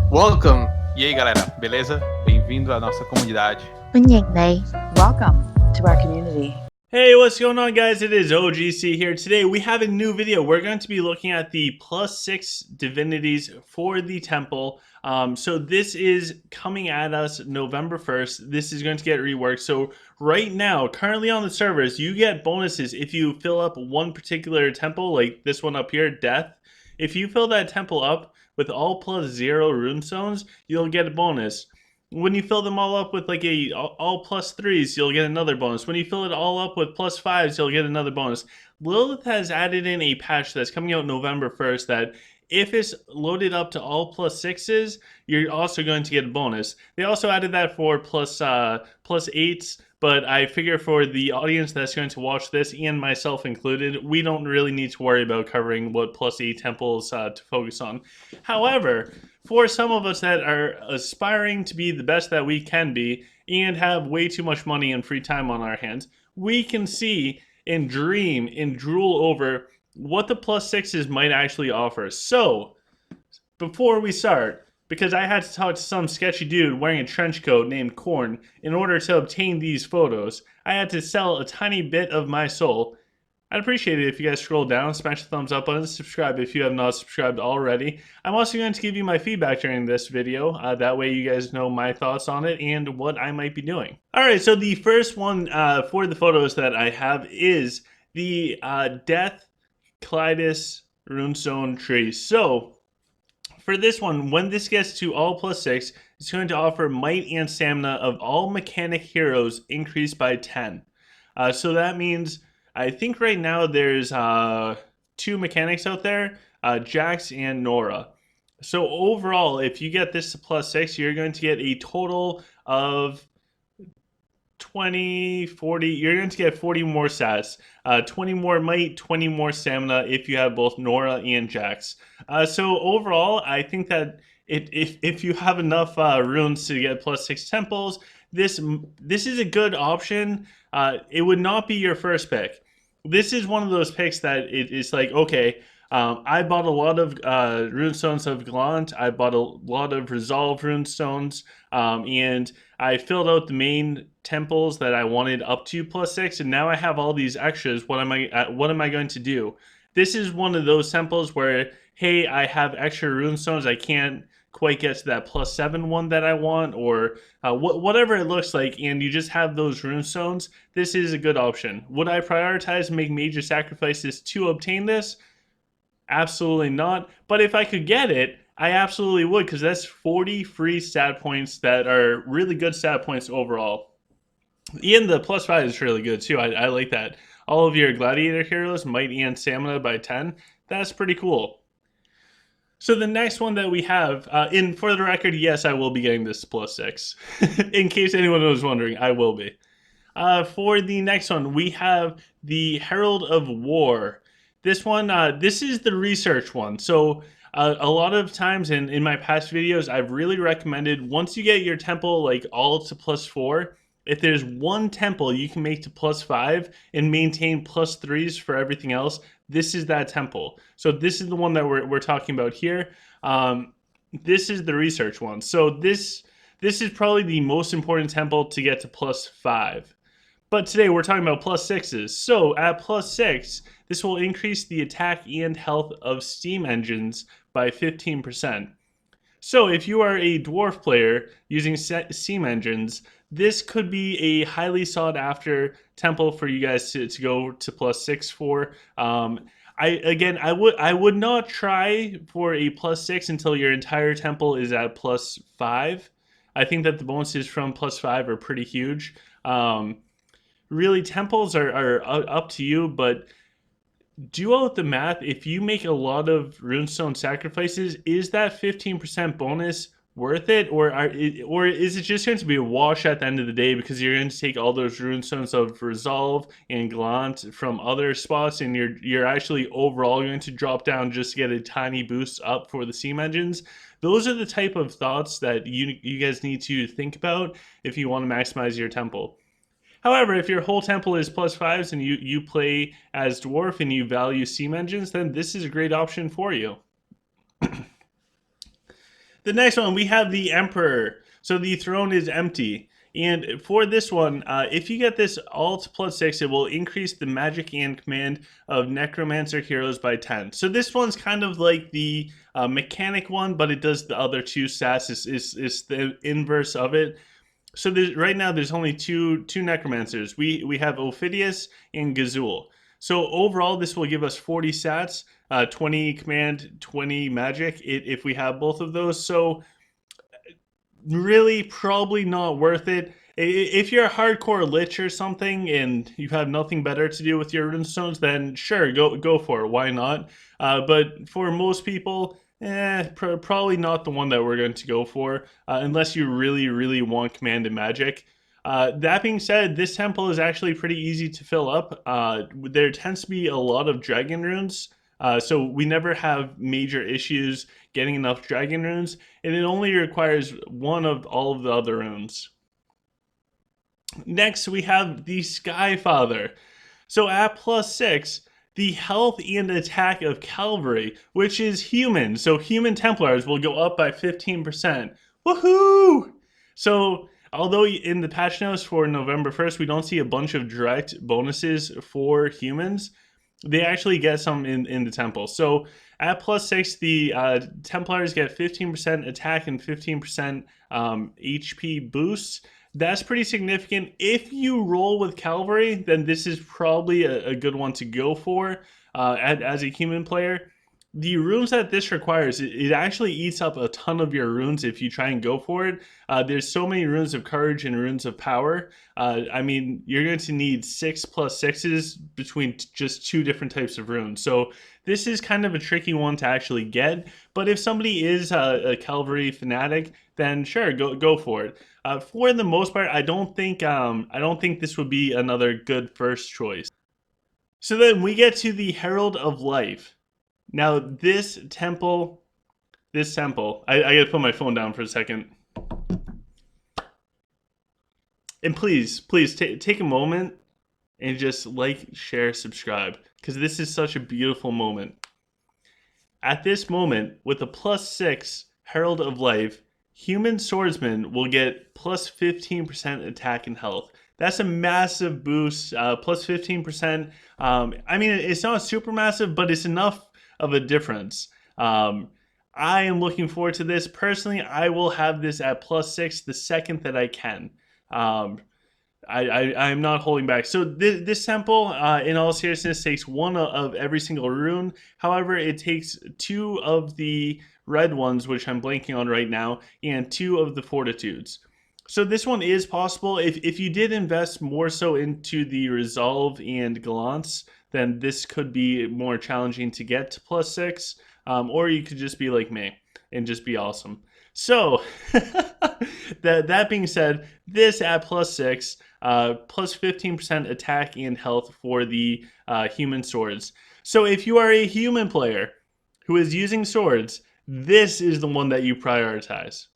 Welcome! E aí, galera, beleza? Bem-vindo à nossa comunidade. Welcome to our community. Hey, what's going on, guys? It is OGC here. Today we have a new video. We're going to be looking at the +6 divinities for the temple. So this is coming at us November 1st. This is going to get reworked. So right now, currently on the servers, you get bonuses if you fill up one particular temple, like this one up here, Death. If you fill that temple up with all +0 runestones, you'll get a bonus. When you fill them all up with like all +3s, you'll get another bonus. When you fill it all up with +5s, you'll get another bonus. Lilith has added in a patch that's coming out November 1st that if it's loaded up to all +6s, you're also going to get a bonus. They also added that for +8s, but I figure for the audience that's going to watch this, and myself included, we don't really need to worry about covering what +8 temples to focus on. However, for some of us that are aspiring to be the best that we can be and have way too much money and free time on our hands, we can see and dream and drool over what the +6s might actually offer. So, before we start, because I had to talk to some sketchy dude wearing a trench coat named Korn in order to obtain these photos, I had to sell a tiny bit of my soul. I'd appreciate it if you guys scroll down, smash the thumbs up button, subscribe if you have not subscribed already. I'm also going to give you my feedback during this video. That way you guys know my thoughts on it and what I might be doing. Alright, so the first one for the photos that I have is the Death Klytus Runestone tree. So, for this one, when this gets to all +6, it's going to offer might and stamina of all mechanic heroes increased by 10. So that means, I think right now there's 2 mechanics out there, Jax and Nora. So overall, if you get this to +6, you're going to get a total of 20, 40, you're going to get 40 more stats, 20 more might, 20 more stamina if you have both Nora and Jax. So overall, I think that if you have enough runes to get +6 temples, this is a good option. It would not be your first pick. This is one of those picks that it's like, okay, I bought a lot of runestones of Glant, I bought a lot of Resolve runestones, and I filled out the main temples that I wanted up to +6, and now I have all these extras. What am I going to do? This is one of those temples where, hey, I have extra runestones, I can't quite get to that +7 one that I want, or whatever it looks like, and you just have those runestones. This is a good option. Would I prioritize and make major sacrifices to obtain this? Absolutely not. But if I could get it, I absolutely would, because that's 40 free stat points that are really good stat points overall. And the +5 is really good too. I like that. All of your gladiator heroes, might and stamina by 10. That's pretty cool. So the next one that we have, and for the record, yes, I will be getting this +6. In case anyone was wondering, I will be. For the next one, we have the Herald of War. This one, this is the research one. So a lot of times in my past videos, I've really recommended once you get your temple like all to +4, if there's one temple you can make to +5 and maintain +3s for everything else, this is that temple. So this is the one that we're talking about here. This is the research one. So this is probably the most important temple to get to +5. But today we're talking about +6s. So at +6, this will increase the attack and health of steam engines by 15%. So if you are a dwarf player using steam engines, this could be a highly sought after temple for you guys to go to +6 for. I would not try for a +6 until your entire temple is at +5. I think that the bonuses from +5 are pretty huge. Really, temples are up to you, but do out the math. If you make a lot of runestone sacrifices, is that 15% bonus worth it, or is it just going to be a wash at the end of the day because you're going to take all those runestones of Resolve and Glant from other spots, and you're actually overall going to drop down just to get a tiny boost up for the steam engines? Those are the type of thoughts that you guys need to think about if you want to maximize your temple. However, if your whole temple is +5s and you play as Dwarf and you value steam engines, then this is a great option for you. The next one, we have the Emperor. So the throne is empty. And for this one, if you get this alt +6, it will increase the magic and command of Necromancer heroes by 10. So this one's kind of like the mechanic one, but it does the other two stats. Is the inverse of it. So right now, there's only two Necromancers. We have Ophidius and Gazul. So overall, this will give us 40 stats, 20 command, 20 magic if we have both of those. So really probably not worth it. If you're a hardcore lich or something and you have nothing better to do with your runestones, then sure, go for it. Why not? But for most people, probably not the one that we're going to go for, unless you really want command and magic. That being said, this temple is actually pretty easy to fill up. There tends to be a lot of dragon runes, so we never have major issues getting enough dragon runes, and it only requires one of all of the other runes. Next, we have the Skyfather. So at +6, the health and attack of cavalry, which is human, so human Templars will go up by 15%. Woohoo! So although in the patch notes for November 1st, we don't see a bunch of direct bonuses for humans, they actually get some in the temple. So at +6, the Templars get 15% attack and 15% HP boosts. That's pretty significant. If you roll with cavalry, then this is probably a good one to go for as a human player. The runes that this requires, it actually eats up a ton of your runes if you try and go for it. There's so many runes of courage and runes of power. I mean, you're going to need 6 + 6s between just 2 different types of runes. So this is kind of a tricky one to actually get. But if somebody is a cavalry fanatic, then sure, go for it. For the most part, I don't think this would be another good first choice. So then we get to the Herald of Life. Now this temple, I gotta put my phone down for a second. And please take a moment and just like, share, subscribe, because this is such a beautiful moment. At this moment, with a +6 Herald of Life, human swordsmen will get +15% attack and health. That's a massive boost, +15%. I mean, it's not super massive, but it's enough of a difference. I am looking forward to this. Personally, I will have this at +6 the second that I can. I am not holding back. So this temple, in all seriousness, takes one of every single rune. However, it takes 2 of the red ones, which I'm blanking on right now, and 2 of the fortitudes. So this one is possible. If you did invest more so into the Resolve and Gallants, then this could be more challenging to get to +6. Or you could just be like me and just be awesome. So that being said, this at +6, +15% attack and health for the human swords. So if you are a human player who is using swords, this is the one that you prioritize.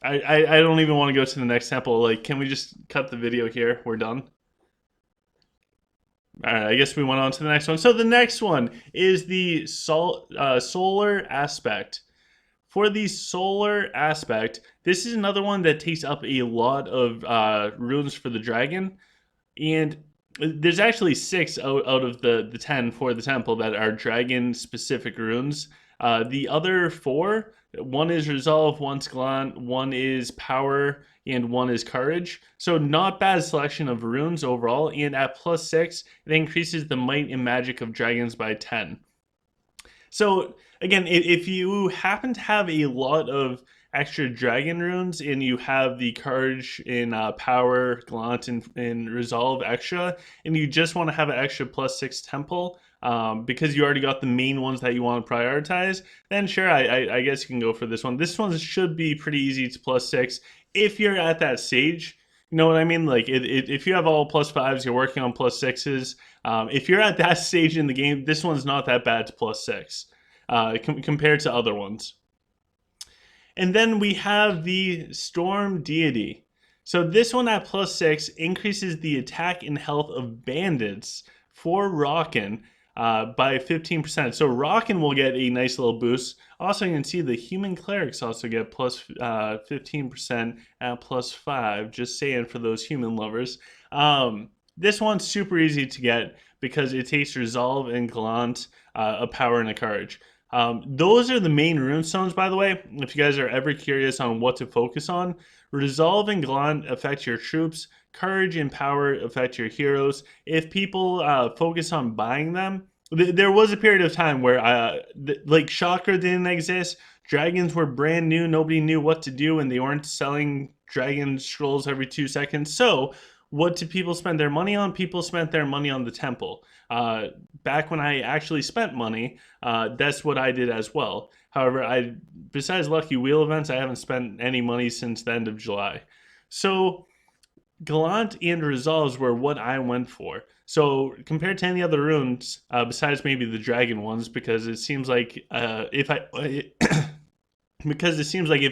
I don't even want to go to the next temple. Like, can we just cut the video here? We're done. All right, I guess we went on to the next one. So the next one is the solar aspect. For the solar aspect, this is another one that takes up a lot of runes for the dragon. And there's actually 6 out of the 10 for the temple that are dragon-specific runes. The other 4, one is Resolve, one's Gallant, one is Power, and one is Courage. So not bad selection of runes overall. And at +6, it increases the might and magic of dragons by 10. So again, if you happen to have a lot of extra dragon runes and you have the Courage in Power, Gallant, and Resolve extra, and you just want to have an extra +6 temple, because you already got the main ones that you want to prioritize, then sure, I guess you can go for this one. This one should be pretty easy to +6 if you're at that stage. You know what I mean? Like, if you have all +5s, you're working on +6s. If you're at that stage in the game, this one's not that bad to +6 compared to other ones. And then we have the Storm Deity. So this one at +6 increases the attack and health of bandits for Rockin'. by 15%. So Rockin' will get a nice little boost. Also, you can see the human clerics also get plus 15% at plus 5. Just saying for those human lovers. This one's super easy to get because it takes Resolve and Gallant, a Power, and a Courage. Those are the main runestones, by the way. If you guys are ever curious on what to focus on, Resolve and Gallant affect your troops. Courage and Power affect your heroes. If people focus on buying them, there was a period of time where like Chakra didn't exist. Dragons were brand new. Nobody knew what to do, and they weren't selling dragon scrolls every 2 seconds. So what did people spend their money on? People spent their money on the temple. Back when I actually spent money, that's what I did as well. However, besides Lucky Wheel events, I haven't spent any money since the end of July. So Gallant and Resolves were what I went for. So compared to any other runes, besides maybe the dragon ones, because it seems like if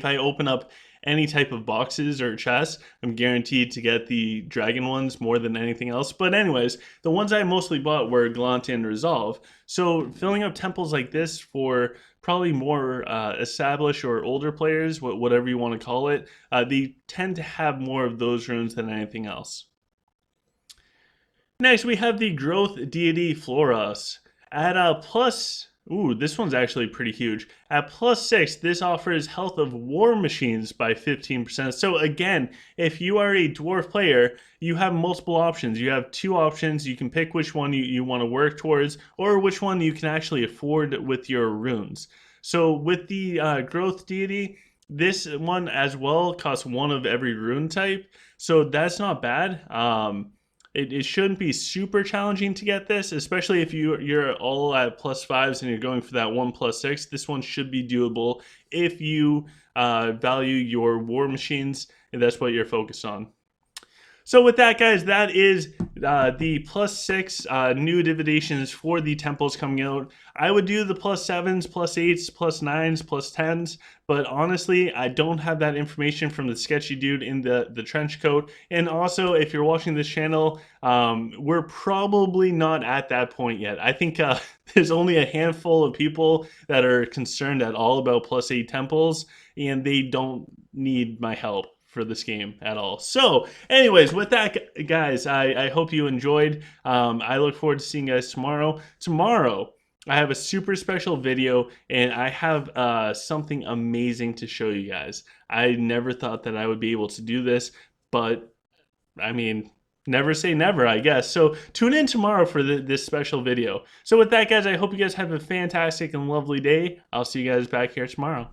I open up any type of boxes or chests, I'm guaranteed to get the dragon ones more than anything else. But anyways, the ones I mostly bought were Gallant and Resolve. So filling up temples like this for probably more established or older players, whatever you want to call it, they tend to have more of those runes than anything else. Next, we have the Growth Deity Floros. At plus... Ooh, this one's actually pretty huge. At plus 6, this offers Health of War machines by 15%. So again, if you are a dwarf player, you have multiple options. You have 2 options. You can pick which one you want to work towards, or which one you can actually afford with your runes. So with the Growth Deity, this one as well costs 1 of every rune type. So that's not bad. It shouldn't be super challenging to get this, especially if you're all at plus 5s and you're going for that 1 plus 6. This one should be doable if you value your war machines and that's what you're focused on. So with that, guys, that is the plus 6 new divinations for the temples coming out. I would do the plus 7s, plus 8s, plus 9s, plus 10s, but honestly, I don't have that information from the sketchy dude in the trench coat. And also, if you're watching this channel, we're probably not at that point yet. I think there's only a handful of people that are concerned at all about plus 8 temples, and they don't need my help for this game at all. So anyways, with that, guys, I hope you enjoyed. I look forward to seeing you guys tomorrow. Tomorrow, I have a super special video, and I have something amazing to show you guys. I never thought that I would be able to do this, but I mean, never say never, I guess. So tune in tomorrow for this special video. So with that, guys, I hope you guys have a fantastic and lovely day. I'll see you guys back here tomorrow.